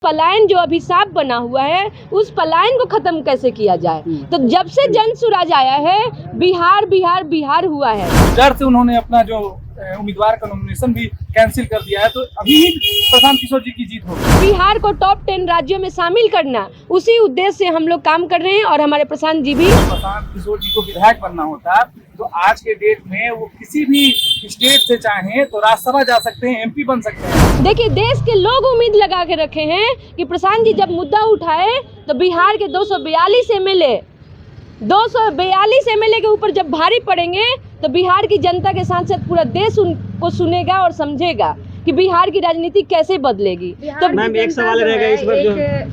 पलायन जो अभिशाप बना हुआ है, उस पलायन को खत्म कैसे किया जाए। तो जब से जन सुराज आया है, बिहार बिहार बिहार हुआ है। डर से उन्होंने अपना जो उम्मीदवार का नॉमिनेशन भी कैंसिल कर दिया है, तो अभी ही प्रशांत किशोर जी की जीत होगी। बिहार को टॉप 10 राज्यों में शामिल करना, उसी उद्देश्य से हम लोग काम कर रहे हैं। और हमारे प्रशांत जी भी, प्रशांत किशोर जी को विधायक बनना होता तो आज के डेट में वो किसी भी स्टेट से चाहें तो राज्यसभा जा सकते हैं, एमपी बन सकते हैं। देखिए, देश के लोग उम्मीद लगा के रखे हैं कि प्रशांत जी जब मुद्दा उठाए तो बिहार के 242 एमएलए के ऊपर जब भारी पड़ेंगे तो बिहार की जनता के साथ साथ पूरा देश उनको सुनेगा और समझेगा कि बिहार की राजनीति कैसे बदलेगी। तो मैम एक सवाल रहेगा इस बार, जो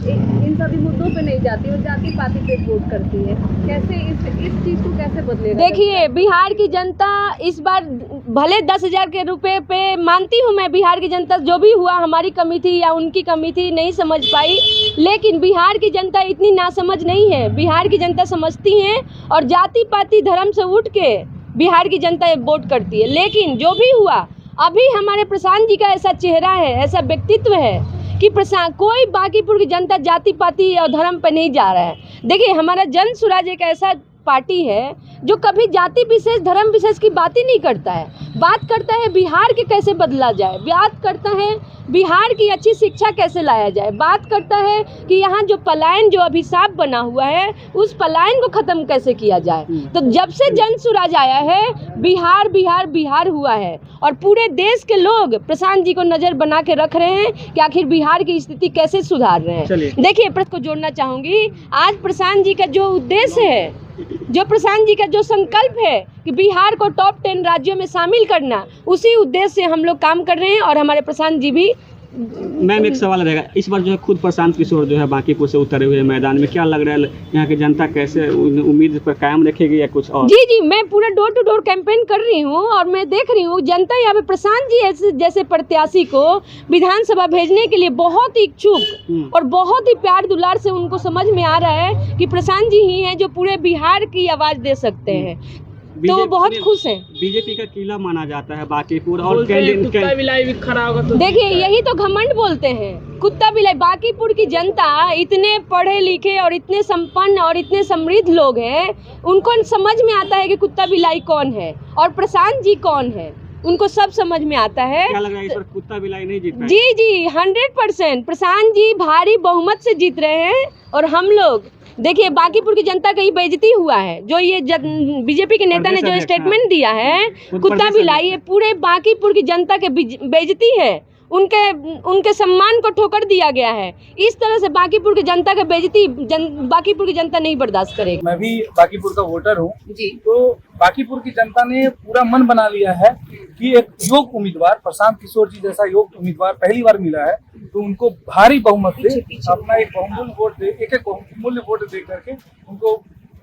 इन सभी मुद्दों पे नहीं जाती, वो जाति पाति पे वोट करती है, कैसे इस चीज को कैसे बदलेगा? देखिए, बिहार की जनता इस बार भले 10,000 के रुपए पे मानती हूँ मैं, बिहार की जनता जो भी हुआ, हमारी कमी थी या उनकी कमी थी, नहीं समझ पाई। लेकिन बिहार की जनता इतनी नासमझ नहीं है। बिहार की जनता समझती है और जाति पाति धर्म से उठ के बिहार की जनता वोट करती है। लेकिन जो भी हुआ, अभी हमारे प्रशांत जी का ऐसा चेहरा है, ऐसा व्यक्तित्व है कि कोई बांकीपुर की जनता जाति पाति और धर्म पे नहीं जा रहा है। देखिए, हमारा जन सुराज एक ऐसा पार्टी है जो कभी जाति विशेष धर्म विशेष की बात ही नहीं करता है। बात करता है बिहार के कैसे बदला जाए, बात करता है बिहार की अच्छी शिक्षा कैसे लाया जाए, बात करता है कि यहाँ जो पलायन जो अभिशाप बना हुआ है, उस पलायन को खत्म कैसे किया जाए। तो जब से जन सुराज आया है, बिहार बिहार बिहार हुआ है। और पूरे देश के लोग प्रशांत जी को नजर बना के रख रहे हैं कि आखिर बिहार की स्थिति कैसे सुधार रहे हैं। देखिए, प्रश्न को जोड़ना चाहूंगी, आज प्रशांत जी का जो उद्देश्य है, जो प्रशांत जी का जो संकल्प है कि बिहार को टॉप 10 राज्यों में शामिल करना, उसी उद्देश्य से हम लोग काम कर रहे हैं। और हमारे प्रशांत जी भी। मैम एक सवाल रहेगा इस बार, जो है खुद प्रशांत किशोर जो है बांकीपुर से उतरे हुए मैदान में, क्या लग रहा है यहाँ की जनता कैसे उम्मीद पर कायम रखेगी या कुछ और? जी, मैं पूरा डोर टू डोर कैंपेन कर रही हूँ और मैं देख रही हूँ जनता यहाँ पे प्रशांत जी जैसे प्रत्याशी को विधानसभा भेजने के लिए बहुत ही इच्छुक और बहुत ही प्यार दुलार से उनको समझ में आ रहा है कि प्रशांत जी ही हैं जो पूरे बिहार की आवाज दे सकते हैं। तो वो बहुत खुश हैं। बीजेपी का किला माना जाता है बांकीपुर, और कुत्ता बिलाई भी खड़ा होगा तो देखिए, यही तो घमंड बोलते हैं, कुत्ता बिलाई। बांकीपुर की जनता इतने पढ़े लिखे और इतने संपन्न और इतने समृद्ध लोग हैं, उनको समझ में आता है कि कुत्ता बिलाई कौन है और प्रशांत जी कौन है, उनको सब समझ में आता है। क्या लग रहा है इस बार कुत्ता बिलाई नहीं जीत पाएगा? जी 100% प्रशांत जी भारी बहुमत से जीत रहे हैं। और हम लोग देखिए, बांकीपुर की जनता का ये बेइज्जती हुआ है, जो ये बीजेपी के नेता ने जो स्टेटमेंट दिया है कुत्ता बिलाई, पूरे बांकीपुर की जनता के बेइज्जती है। उनके सम्मान को ठोकर दिया गया है। इस तरह से बांकीपुर की जनता का बेइज्जती बांकीपुर की जनता नहीं बर्दाश्त करेगी। मैं भी बांकीपुर का वोटर हूँ जी। तो बांकीपुर की जनता ने पूरा मन बना लिया है कि एक योग्य उम्मीदवार, प्रशांत किशोर जी जैसा योग्य उम्मीदवार पहली बार मिला है, तो उनको भारी बहुमत से अपना एक बहुमूल्य वोट दे, एक बहुमूल्य वोट दे करके उनको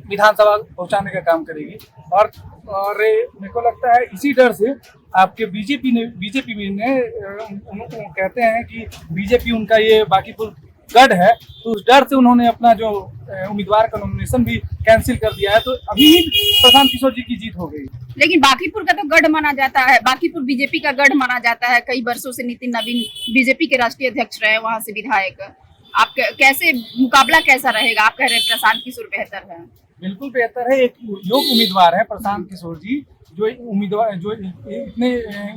विधानसभा पहुंचाने का काम करेगी। और मेरे को लगता है इसी डर से आपके बीजेपी ने उनको कहते हैं कि बीजेपी उनका ये बांकीपुर गढ़ है, तो उस डर से उन्होंने अपना जो उम्मीदवार का नॉमिनेशन भी कैंसिल कर दिया है। तो अभी ही प्रशांत किशोर जी की जीत हो गई। लेकिन बांकीपुर का तो गढ़ माना जाता है, बांकीपुर बीजेपी का गढ़ माना जाता है। कई वर्षों से नितिन नवीन बीजेपी के राष्ट्रीय अध्यक्ष रहे, वहां से विधायक। आप कैसे मुकाबला कैसा रहेगा? आप कह रहे हैं प्रशांत किशोर बेहतर है। बिल्कुल बेहतर है। एक योग्य उम्मीदवार है प्रशांत किशोर जी, जो उम्मीदवार जो इतने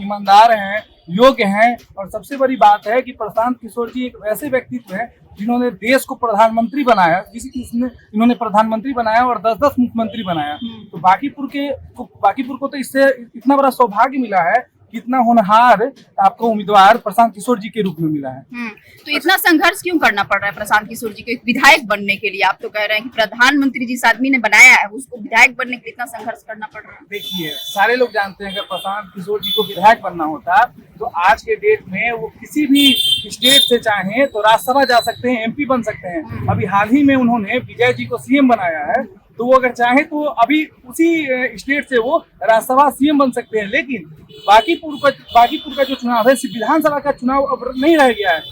ईमानदार हैं, योग्य हैं। और सबसे बड़ी बात है कि प्रशांत किशोर जी एक वैसे व्यक्तित्व है जिन्होंने देश को प्रधानमंत्री बनाया, इन्होंने प्रधानमंत्री बनाया और 10-10 मुख्यमंत्री बनाया। तो बांकीपुर को तो इससे इतना बड़ा सौभाग्य मिला है, कितना होनहार आपको उम्मीदवार प्रशांत किशोर जी के रूप में मिला है। तो इतना संघर्ष क्यों करना पड़ रहा है प्रशांत किशोर जी को एक विधायक बनने के लिए? आप तो कह रहे हैं कि प्रधानमंत्री जिस आदमी ने बनाया है उसको विधायक बनने के लिए इतना संघर्ष करना पड़ रहा है। देखिए, सारे लोग जानते हैं कि प्रशांत किशोर जी को विधायक बनना होता तो आज के डेट में वो किसी भी स्टेट से चाहें तो राज्यसभा जा सकते हैं, एमपी बन सकते हैं। अभी हाल ही में उन्होंने विजय जी को सीएम बनाया है, तो वो अगर चाहे तो अभी उसी स्टेट से वो राज्यसभा सीएम बन सकते हैं। लेकिन बांकीपुर का जो चुनाव है, सिर्फ विधानसभा का चुनाव अब नहीं रह गया है।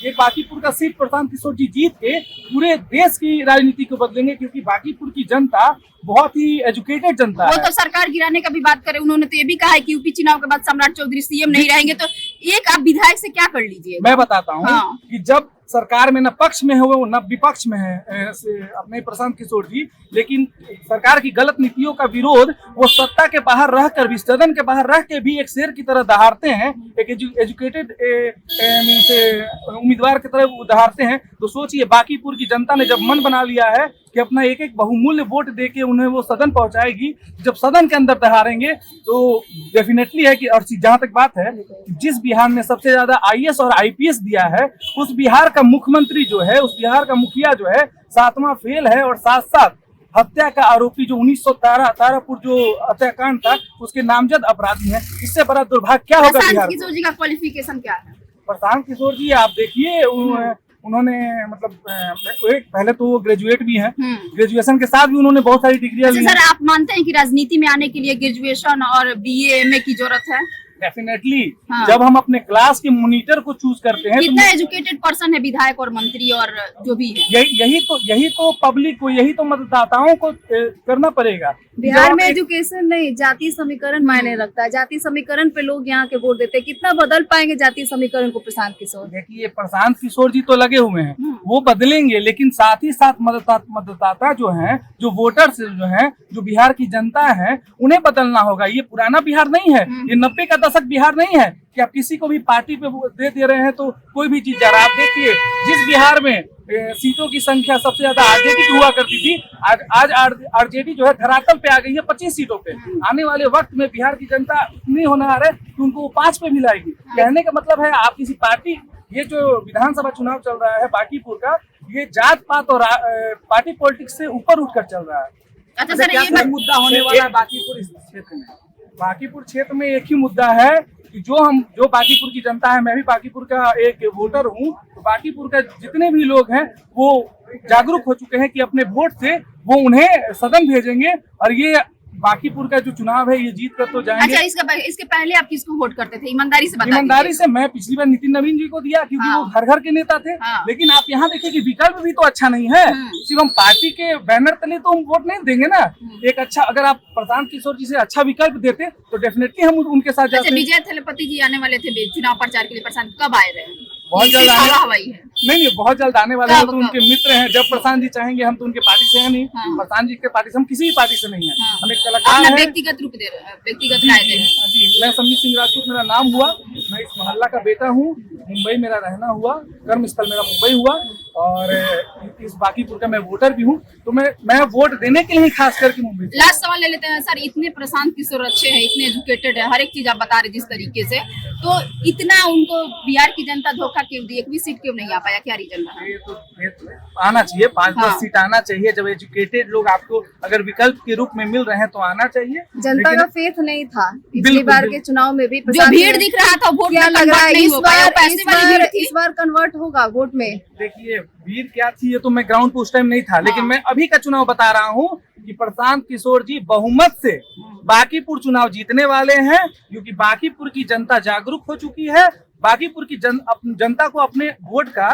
ये बांकीपुर का सीट प्रशांत किशोर जी जीत के पूरे देश की राजनीति को बदलेंगे, क्योंकि बांकीपुर की जनता बहुत ही एजुकेटेड जनता है। वो तो सरकार गिराने का भी बात करे, उन्होंने तो ये भी कहा है कि यूपी चुनाव के बाद सम्राट चौधरी सीएम नहीं रहेंगे। तो एक आप विधायक से क्या कर लीजिए? मैं बताता हूँ कि जब सरकार में न पक्ष में हो न विपक्ष में है अपने प्रशांत किशोर जी, लेकिन सरकार की गलत नीतियों का विरोध वो सत्ता के बाहर रहकर भी, सदन के बाहर रह के भी एक शेर की तरह दहाड़ते हैं, एक एजुकेटेड उम्मीदवार की तरह वो दहाड़ते हैं। तो सोचिए, बांकीपुर की जनता ने जब मन बना लिया है कि अपना एक एक बहुमूल्य वोट देके उन्हें वो सदन पहुंचाएगी, जब सदन के अंदर दहाड़ेंगे तो डेफिनेटली है कि, और जहां तक बात है, जिस बिहार ने सबसे ज्यादा IAS और IPS दिया है, उस बिहार का मुख्यमंत्री जो है, उस बिहार का मुखिया जो है 7वां फेल है, और साथ साथ हत्या का आरोपी जो 1913 तारापुर जो हत्याकांड था उसके नामजद अपराधी हैं। इससे बड़ा दुर्भाग्य क्या होगा बिहार प्रशांत किशोर जी का क्वालिफिकेशन क्या है? प्रशांत किशोर जी आप देखिए, उन्होंने मतलब पहले तो वो ग्रेजुएट भी हैं, ग्रेजुएशन के साथ भी उन्होंने बहुत सारी डिग्रियां ली हैं। सर, आप मानते हैं कि राजनीति में आने के लिए ग्रेजुएशन और BA MA की जरूरत है? डेफिनेटली। जब हम अपने क्लास के मॉनिटर को चूज करते हैं, कितना एजुकेटेड पर्सन है विधायक और मंत्री और जो भी है? यही तो पब्लिक को, यही तो मतदाताओं को करना पड़ेगा। बिहार में एजुकेशन नहीं, जाति समीकरण मायने रखता है। जाति समीकरण पे लोग यहाँ के वोट देते हैं। कितना बदल पाएंगे जाति समीकरण को प्रशांत किशोर? देखिए, प्रशांत किशोर जी तो लगे हुए हैं, वो बदलेंगे, लेकिन साथ ही साथ मतदाता जो हैं, जो वोटर्स जो हैं, जो बिहार की जनता है, उन्हें बदलना होगा। ये पुराना बिहार नहीं है, ये 90 का दशक बिहार नहीं है कि आप किसी को भी पार्टी पे दे रहे हैं तो कोई भी चीज जा रहा है। आप देखिए, जिस बिहार में सीटों की संख्या सबसे ज्यादा RJD की हुआ करती थी, आज RJD जो है धरातल पे आ गई है 25 सीटों पे। आने वाले वक्त में बिहार की जनता इतनी होनहार है कि उनको वो 5 पे भी लाएगी। कहने का मतलब है, आप किसी पार्टी, ये जो विधानसभा चुनाव चल रहा है बांकीपुर का, ये जात पात और पार्टी पॉलिटिक्स से ऊपर उठकर चल रहा है। अच्छा सर, ये मुद्दा होने वाला है बांकीपुर क्षेत्र में? बांकीपुर क्षेत्र में एक ही मुद्दा है कि जो बांकीपुर की जनता है, मैं भी बांकीपुर का एक वोटर हूँ, तो बांकीपुर का जितने भी लोग हैं वो जागरूक हो चुके हैं कि अपने वोट से वो उन्हें सदन भेजेंगे, और ये बांकीपुर का जो चुनाव है ये जीत कर तो जाएंगे। अच्छा, इसके पहले आप किसको वोट करते थे? ईमानदारी से बताइए। ईमानदारी से मैं पिछली बार नितिन नवीन जी को दिया, क्योंकि वो घर घर के नेता थे। लेकिन आप यहाँ देखिए कि विकल्प भी तो अच्छा नहीं है। सिर्फ हम पार्टी के बैनर तले तो हम वोट नहीं देंगे ना। एक अच्छा, अगर आप प्रशांत किशोर जी से अच्छा विकल्प देते तो डेफिनेटली हम उनके साथ जाते। विजय थलपति जी आने वाले थे चुनाव प्रचार के लिए, प्रशांत कब आए रहे? बहुत जल्द हवाई है। नहीं, बहुत जल्द आने वाले हैं। तो उनके मित्र हैं, जब प्रशांत जी चाहेंगे, हम तो उनके पार्टी से हैं नहीं। प्रशांत जी के पार्टी से, हम किसी भी पार्टी से नहीं है। हम एक कलाकार हैं। व्यक्तिगत रूप दे रहे हैं, व्यक्तिगत राय दे रहे हैं। जी, मैं सम्मित सिंह राजपूत मेरा नाम हुआ, मैं इस मोहल्ला का बेटा हूँ, मुंबई मेरा रहना हुआ, कर्म स्थल मेरा मुंबई हुआ, और इस बांकीपुर का मैं वोटर भी हूँ। तो मैं वोट देने के लिए खास करके मुंबई। लास्ट सवाल ले लेते हैं सर, इतने प्रशांत किशोर अच्छे हैं, इतने एजुकेटेड है, हर एक चीज आप बता रहे जिस तरीके से, तो इतना उनको बिहार की जनता धोखा क्यों दी? एक भी सीट क्यों नहीं आ पाया? क्या रीजन रहा? ये तो आना चाहिए, 5-10 सीट आना चाहिए। जब एजुकेटेड लोग आपको अगर विकल्प के रूप में मिल रहे हैं तो आना चाहिए। जनता का फेथ नहीं था पिछली बार के चुनाव में भी। जो भीड़ दिख रहा था वोट क्या में लग रहा है इस बार कन्वर्ट होगा वोट में? देखिए, भीड़ क्या थी ये तो मैं ग्राउंड पे उस टाइम नहीं था, लेकिन मैं अभी का चुनाव बता रहा हूँ कि प्रशांत किशोर जी बहुमत से बांकीपुर चुनाव जीतने वाले हैं, क्योंकि बांकीपुर की जनता जागरूक हो चुकी है। बांकीपुर की जनता को अपने वोट का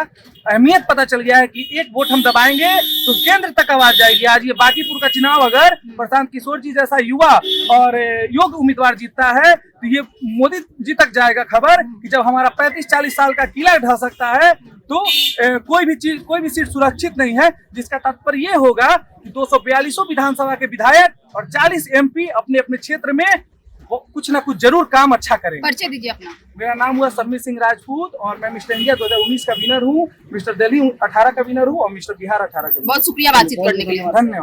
अहमियत पता चल गया है कि एक वोट हम दबाएंगे तो केंद्र तक आवाज जाएगी। आज ये बांकीपुर का चुनाव अगर प्रशांत किशोर जी जैसा युवा और योग्य उम्मीदवार जीतता है तो ये मोदी जी तक जाएगा खबर कि जब हमारा 35-40 साल का किला ढह सकता है तो कोई भी सीट सुरक्षित नहीं है। जिसका तात्पर्य ये होगा कि 242 विधानसभा के विधायक और 40 MP अपने अपने क्षेत्र में वो कुछ ना कुछ जरूर काम अच्छा करेंगे। परिचय दीजिए अपना। मेरा नाम हुआ सम्मित सिंह राजपूत और मैं मिस्टर इंडिया 2019 का विनर हूँ, मिस्टर दिल्ली 18 का विनर हूँ और मिस्टर बिहार 18 का। बहुत शुक्रिया बातचीत करने के लिए। धन्यवाद।